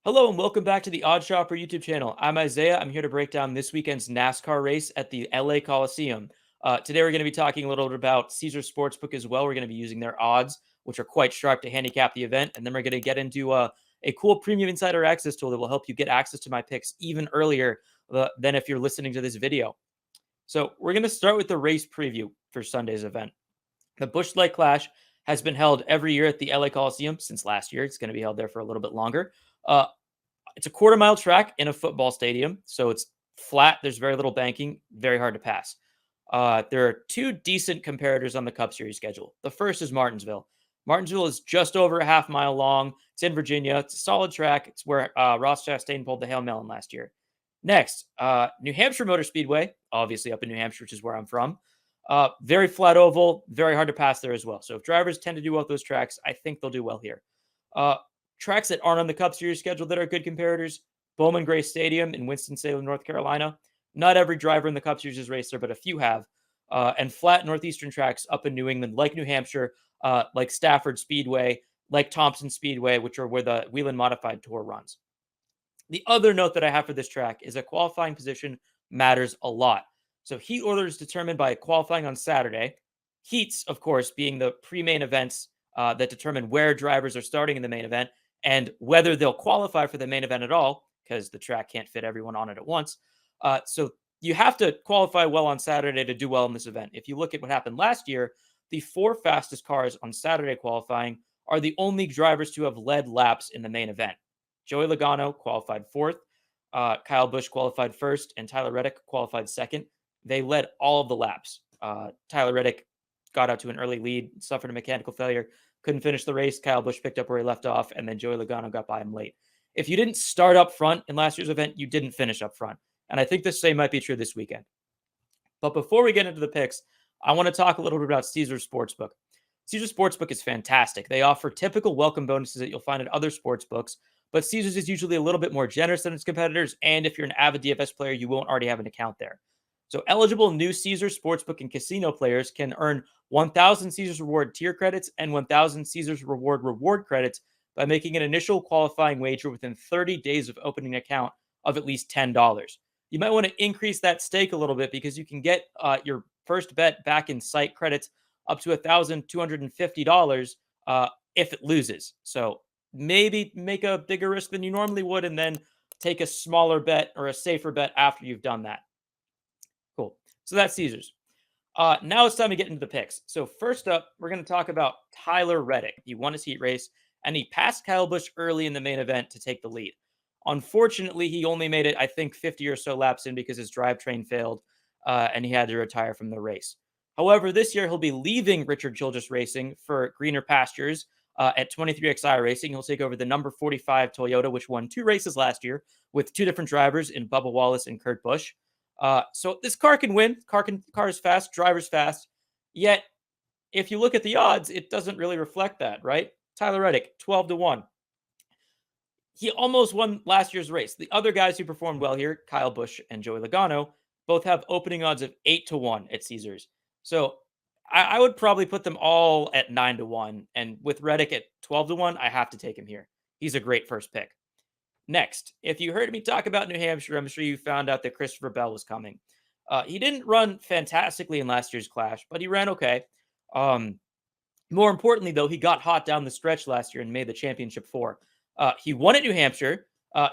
Hello and welcome back to the Odd Shopper YouTube channel. I'm Isaiah. I'm here to break down this weekend's NASCAR race at the LA Coliseum. Today we're going to be talking a little bit about Caesars Sportsbook as well. We're going to be using their odds, which are quite sharp to handicap the event. And then we're going to get into a cool premium insider access tool that will help you get access to my picks even earlier than if you're listening to this video. So we're going to start with the race preview for Sunday's event. The Busch Light Clash has been held every year at the LA Coliseum since last year. It's going to be held there for a little bit longer. Uh, it's a quarter-mile track in a football stadium, so it's flat. There's very little banking, very hard to pass. There are two decent comparators on the Cup Series schedule. The first is Martinsville. Martinsville is just over a half-mile long. It's in Virginia. It's a solid track. It's where Ross Chastain pulled the Hail Melon last year. Next, New Hampshire Motor Speedway, obviously up in New Hampshire, which is where I'm from. Very flat oval, very hard to pass there as well. So if drivers tend to do well at those tracks, I think they'll do well here. Tracks that aren't on the Cup Series schedule that are good comparators: Bowman Gray Stadium in Winston-Salem, North Carolina. Not every driver in the Cup Series has raced there, but a few have. And flat northeastern tracks up in New England, like New Hampshire, like Stafford Speedway, like Thompson Speedway, which are where the Whelen Modified Tour runs. The other note that I have for this track is a qualifying position matters a lot. So heat order is determined by qualifying on Saturday. Heats, of course, being the pre-main events that determine where drivers are starting in the main event and whether they'll qualify for the main event at all, because the track can't fit everyone on it at once. So you have to qualify well on Saturday to do well in this event. If you look at what happened last year, the four fastest cars on Saturday qualifying are the only drivers to have led laps in the main event. Joey Logano qualified fourth, Kyle Busch qualified first, and Tyler Reddick qualified second. They led all of the laps. Tyler Reddick got out to an early lead, suffered a mechanical failure, couldn't finish the race. Kyle Busch picked up where he left off, and then Joey Logano got by him late. If you didn't start up front in last year's event, you didn't finish up front. And I think the same might be true this weekend. But before we get into the picks, I want to talk a little bit about Caesars Sportsbook. Caesars Sportsbook is fantastic. They offer typical welcome bonuses that you'll find at other sports books, but Caesars is usually a little bit more generous than its competitors, and if you're an avid DFS player, you won't already have an account there. So eligible new Caesars Sportsbook and casino players can earn 1,000 Caesars Reward tier credits and 1,000 Caesars reward credits by making an initial qualifying wager within 30 days of opening an account of at least $10. You might want to increase that stake a little bit because you can get your first bet back in site credits up to $1,250 if it loses. So maybe make a bigger risk than you normally would and then take a smaller bet or a safer bet after you've done that. Cool. So that's Caesars. Now it's time to get into the picks. So first up, we're going to talk about Tyler Reddick. He won his heat race, and he passed Kyle Busch early in the main event to take the lead. Unfortunately, he only made it, I think, 50 or so laps in because his drivetrain failed, and he had to retire from the race. However, this year he'll be leaving Richard Childress Racing for greener pastures at 23XI Racing. He'll take over the number 45 Toyota, which won 2 races last year with 2 different drivers in Bubba Wallace and Kurt Busch. So this car can win. Car is fast, driver's fast. Yet, if you look at the odds, it doesn't really reflect that, right? Tyler Reddick, 12-1. He almost won last year's race. The other guys who performed well here, Kyle Busch and Joey Logano, both have opening odds of 8-1 at Caesars. So I would probably put them all at 9-1. And with Reddick at 12-1, I have to take him here. He's a great first pick. Next, if you heard me talk about New Hampshire, I'm sure you found out that Christopher Bell was coming. He didn't run fantastically in last year's Clash, but he ran okay. More importantly, though, he got hot down the stretch last year and made the championship 4. He won at New Hampshire.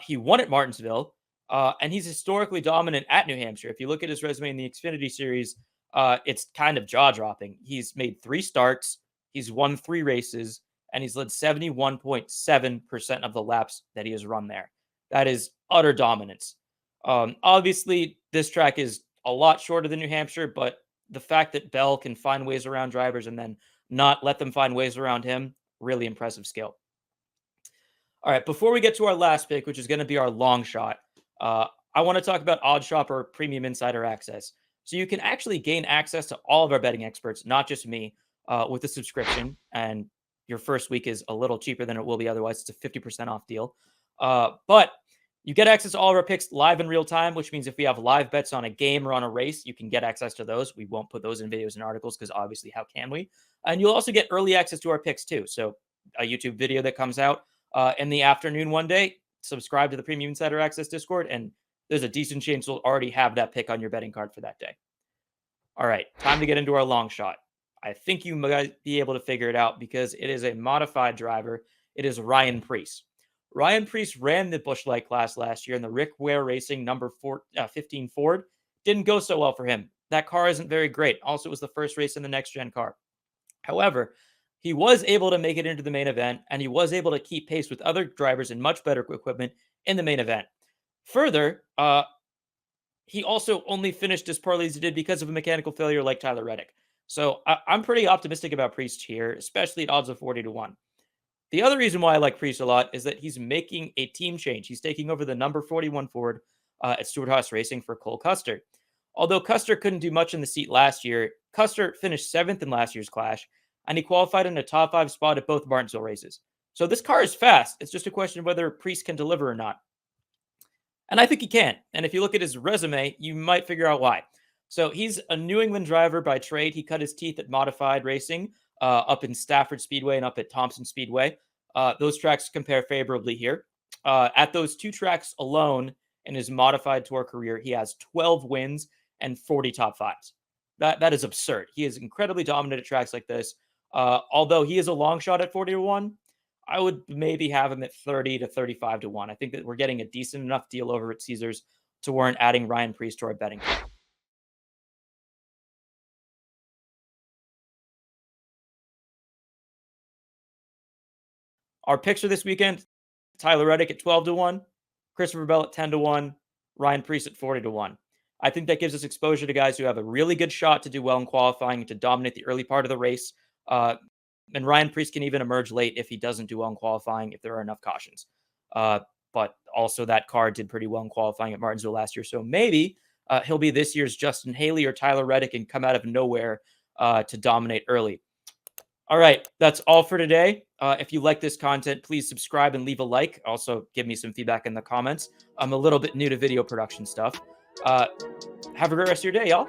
He won at Martinsville. And he's historically dominant at New Hampshire. If you look at his resume in the Xfinity Series, it's kind of jaw-dropping. He's made 3 starts. He's won 3 races. And he's led 71.7% of the laps that he has run there. That is utter dominance. Obviously, this track is a lot shorter than New Hampshire, but the fact that Bell can find ways around drivers and then not let them find ways around him, really impressive skill. All right, before we get to our last pick, which is going to be our long shot, I want to talk about Odd Shopper Premium Insider Access. So you can actually gain access to all of our betting experts, not just me, with a subscription. And your first week is a little cheaper than it will be otherwise. It's a 50% off deal. But you get access to all of our picks live in real time, which means if we have live bets on a game or on a race, you can get access to those. We won't put those in videos and articles because obviously how can we? And you'll also get early access to our picks too. So a YouTube video that comes out in the afternoon one day, subscribe to the Premium Insider Access Discord, and there's a decent chance you'll already have that pick on your betting card for that day. All right, time to get into our long shot. I think you might be able to figure it out because it is a modified driver. It is Ryan Preece. Ryan Preece ran the Busch Light class last year in the Rick Ware Racing number 15 Ford. Didn't go so well for him. That car isn't very great. Also, it was the first race in the next-gen car. However, he was able to make it into the main event, and he was able to keep pace with other drivers in much better equipment in the main event. Further, he also only finished as poorly as he did because of a mechanical failure like Tyler Reddick. So I'm pretty optimistic about Preece here, especially at odds of 40-1. The other reason why I like Preece a lot is that he's making a team change. He's taking over the number 41 Ford at Stewart-Haas Racing for Cole Custer. Although Custer couldn't do much in the seat last year, Custer finished 7th in last year's clash, and he qualified in a top 5 spot at both Martinsville races. So this car is fast. It's just a question of whether Preece can deliver or not. And I think he can. And if you look at his resume, you might figure out why. So he's a New England driver by trade. He cut his teeth at modified racing up in Stafford Speedway and up at Thompson Speedway. Those tracks compare favorably here. At those 2 tracks alone in his modified tour career, he has 12 wins and 40 top 5s. That is absurd. He is incredibly dominant at tracks like this. Although he is a long shot at 40-1, I would maybe have him at 30 to 35-1. I think that we're getting a decent enough deal over at Caesars to warrant adding Ryan Preece to our betting. Our picks for this weekend: Tyler Reddick at 12-1, Christopher Bell at 10-1, Ryan Preece at 40-1. I think that gives us exposure to guys who have a really good shot to do well in qualifying and to dominate the early part of the race. And Ryan Preece can even emerge late if he doesn't do well in qualifying, if there are enough cautions. But also that car did pretty well in qualifying at Martinsville last year. So maybe he'll be this year's Justin Haley or Tyler Reddick and come out of nowhere to dominate early. All right, that's all for today. If you like this content, please subscribe and leave a like. Also, give me some feedback in the comments. I'm a little bit new to video production stuff. Have a great rest of your day, y'all.